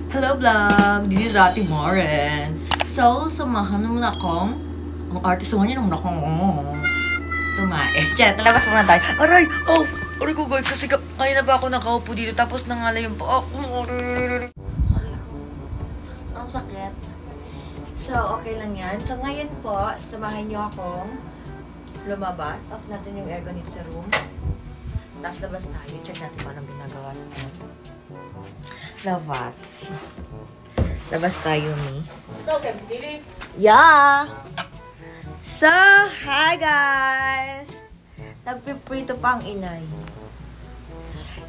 Hello vlog! This is Ate Maren. So, samahan mo na akong ang artist mo niya naman akong tumae. Diyan, talabas muna tayo. Aray! Oh! Aray ko guys, kasi kaya na ba ako nakaupo dito tapos nangalay yung pa ako. Aray ko. Ang sakit. So, okay lang yan. So, ngayon po, samahan niyo akong lumabas. Off natin yung aircon dito sa room. Tapos labas tayo. Check natin kung anong ginagawa natin. Labas. Labas tayo, Mi. Yeah! So, hi guys! Nagpiprito pa ang inay.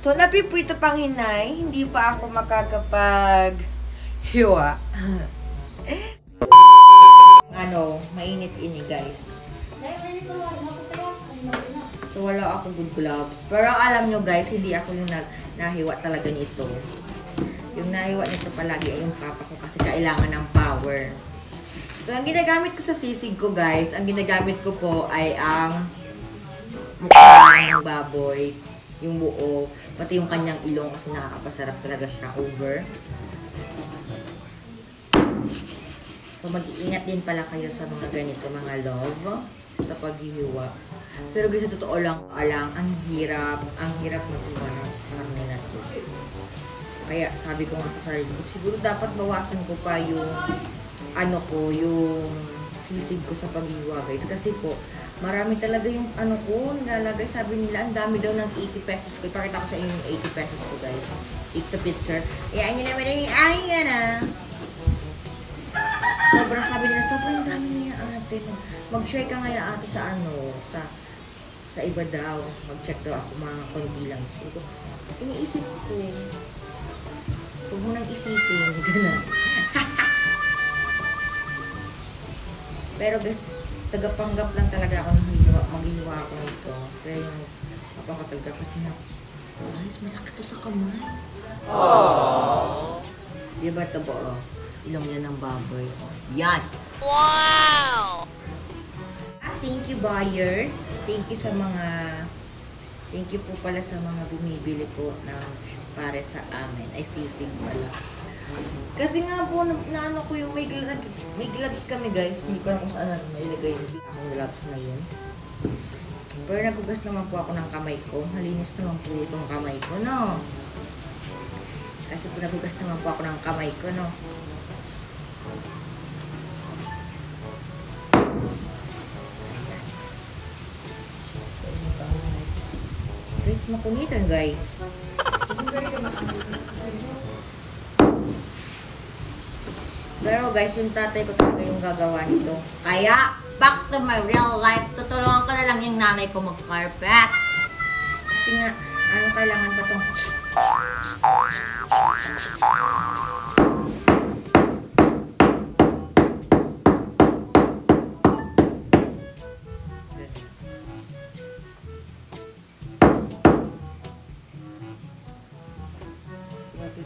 So, nagpiprito pang hinay. Hindi pa ako makakapag-hiwa. Mainit ini guys. So, wala ako good gloves. Pero alam nyo guys, hindi ako yung nahiwa talaga nito. Yung nahiwa nito palagi ay yung papa ko kasi kailangan ng power. So, ang ginagamit ko sa sisig ko guys, ang ginagamit ko po ay ang mukha ng baboy, yung buo, pati yung kanyang ilong kasi nakakapasarap talaga siya over. So, mag-iingat din pala kayo sa mga ganito, mga love, sa paghihiwa. Pero guys, sa totoo lang, ang hirap maghiwa ng karne na to. Kaya sabi ko nga sa sarili ko, siguro dapat bawasan ko pa yung yung sisig ko sa paghiwa guys. Kasi po, marami talaga yung nilalagay. Sabi nila, ang dami daw ng 80 pesos ko. Ipakita ko sa inyo yung 80 pesos ko guys. It's a picture. Ayan nyo naman yung ahinga na. Sabi nila, sobrang dami niya ate. Mag-share ka nga ate sa sa iba daw. Mag-check daw ako mga konti lang. So, iniisip ko, huwag mo nang isipin. Ganun. Pero guys, tagapanggap lang talaga ako maghihiwa ako nito. Pero yung napakataga kasi masakit to sa kamay. Aww. Diba ito ba? Ilong niya ng baboy. Yan! Wow! Thank you buyers. Thank you po pala sa mga bumibili po ng para sa amin. Ay sisig pala. Kasi nga po, naano ko yung may gloves kami guys. Hindi ko alam kung saan may ilagay yung gloves na yun. Pero nagugas naman po ako ng kamay ko. Malinis naman po itong kamay ko, no? Kasi po nagugas naman po ako ng kamay ko, no? Guys, makunitan guys. Pero guys, yung tatay ko talaga yung gagawa nito. Kaya, back to my real life, tutulungan ko na lang yung nanay ko mag-carpet. Kasi nga, kailangan pa itong...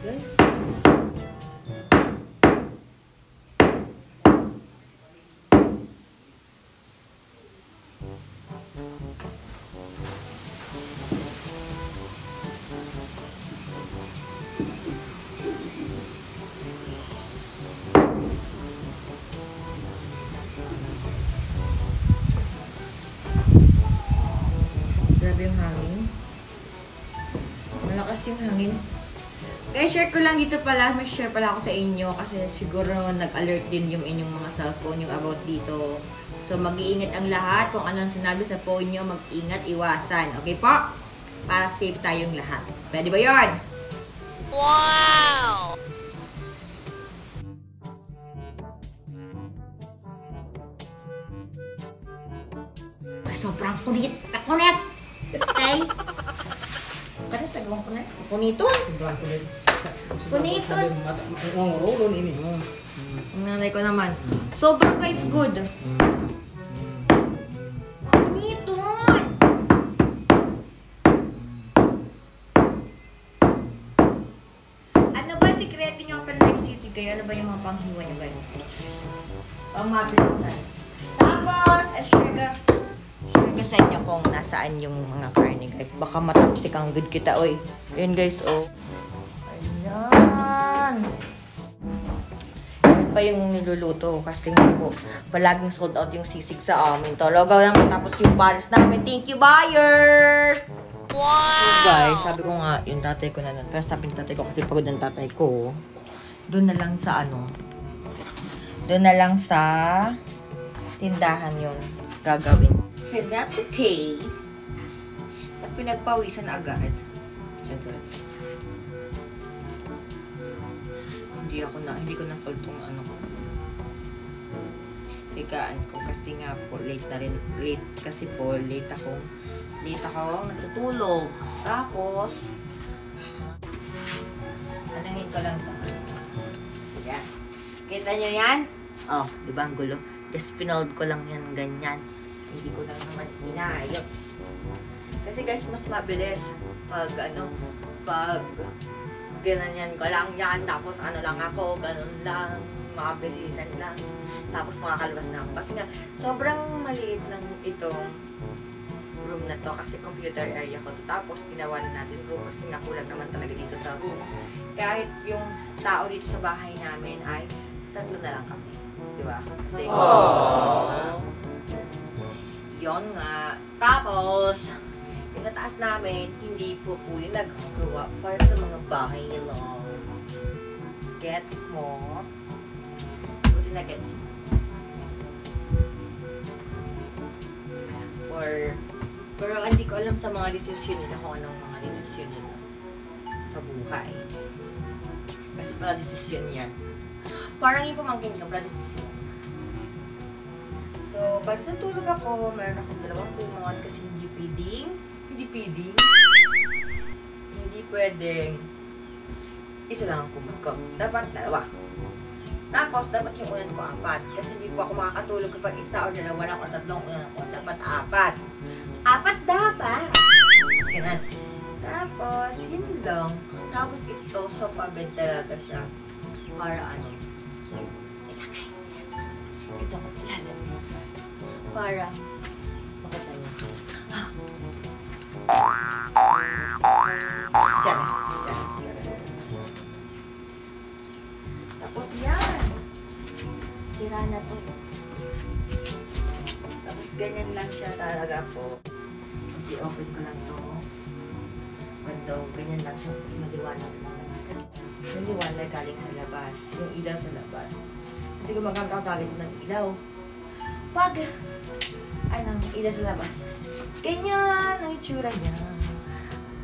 guys. Grabe yung hangin. Malakas yung hangin. Kaya share ko lang dito pala, may share pala ako sa inyo kasi siguro nag-alert din yung inyong mga cellphone yung about dito. So mag-iingat ang lahat kung anong sinabi sa phone nyo, mag-ingat, iwasan. Okay po? Para safe tayong lahat. Pwede ba yun? Wow! Sobrang kunit. Kakunit! Okay? Kasi sagawang kunit. Kunito? Sobrang kunit. Kunito. Ang rolon ini. Ang nanay ko naman. Sobrang guys good. Kunito. Ano ba sikreto nyo kapag nagsisig kayo? Ano ba yung mga panghiwa nyo guys? Pang-mabilisan. Tapos, share ka sa inyo kung nasaan yung mga karne guys. Baka matapsik ang good kita. Oy. Ayan guys, oh. Ayan. pa yung niluluto kasi nga po, palaging sold out yung sisig sa amin. Talaga lang matapos yung pares namin. Thank you, buyers! Wow! So guys, sabi ko nga, yung tatay ko na nun. Pero sabi ng tatay ko kasi pagod ng tatay ko. Doon na lang sa ano. Doon na lang sa tindahan yun gagawin. So that's okay. At pinagpawisan agad. Siyempre. Hindi ko na-fold tong ano ko. Higaan ko kasi nga po, late ako natutulog. Tapos, anahin ko lang ito. Yan. Kita nyo yan? Oh, di ba ang gulo? Just pinold ko lang yan, ganyan. Hindi ko lang naman inayos. Kasi guys, mas mabilis pag ganyan ko lang yan, tapos ano lang ako, ganun lang, mabilisan lang, tapos makakalabas na ako. Kasi nga, sobrang maliit lang itong room na to, kasi computer area ko to. Tapos, ginawa na natin room, kasi nga kulang naman talaga dito sa room. Kahit yung tao dito sa bahay namin ay 3 na lang kami. Diba? Kasi, yun nga. Tapos, yung taas namin, hindi po yung nagkagawa para sa mga bahay lang. Gets mo? Buti na gets mo. Pero hindi ko alam sa mga desisyon nila kung anong mga desisyon nila sa buhay. Kasi pala desisyon yan. Parang yung pamangkin ko, pala desisyon. So, bago tutulog ako, meron akong 2 kumot kasi hindi pwedeng isa lang ang kumot ko. Dapat 2. Tapos, dapat yung unan ko 4. Kasi hindi po ako makakatulog kapag 1 o 2 lang o 3 unan ko. Dapat 4. 4 dapat! Ganun. Tapos, yun lang. Tapos ito, sofa bed talaga siya. Para ano. Ito guys. Ito ko ilalagay. Para makita niyo. Charas. Tapos yan. Sira na to. Tapos ganyan lang siya talaga po. Kasi open ko lang to. Window, ganyan lang siya. Maliwanag lang. Kasi maliwanag galing sa labas. Yung ilaw sa labas. Kasi gumagamit ako dito ng ilaw. Pag ilaw sa labas. Ganyan ang itsura niya.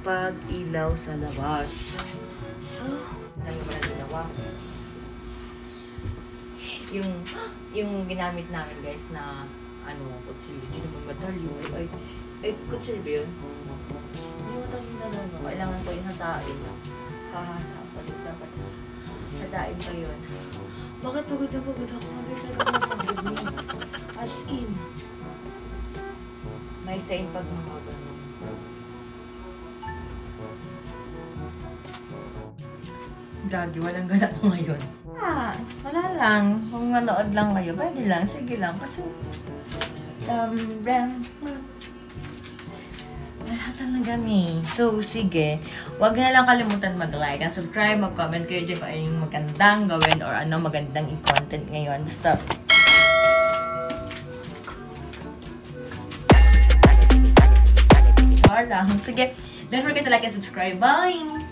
Pag ilaw sa labas. So, namin mo na ginawa. Yung ginamit namin guys na kutsilyo. Hindi naman madali. Ay, kutsilyo ba yun? Hindi madali na lang. Kailangan ko yung hasain. Hahasa pa rin. Dapat hasain pa yun. Bakit pagod ako? Mabilis na ako pagod niya. As in. May sign pag mga ganun. Gagi, walang ganap po ngayon. Wala lang. Kung nanood lang kayo, pwede lang. Sige lang. Kasi, wala talaga So, sige. Huwag na lang kalimutan mag-like and subscribe, mag-comment kayo dyan kung ano yung magandang gawin or ano magandang i-content ngayon. Basta, lang. Sige, don't forget to like and subscribe. Bye!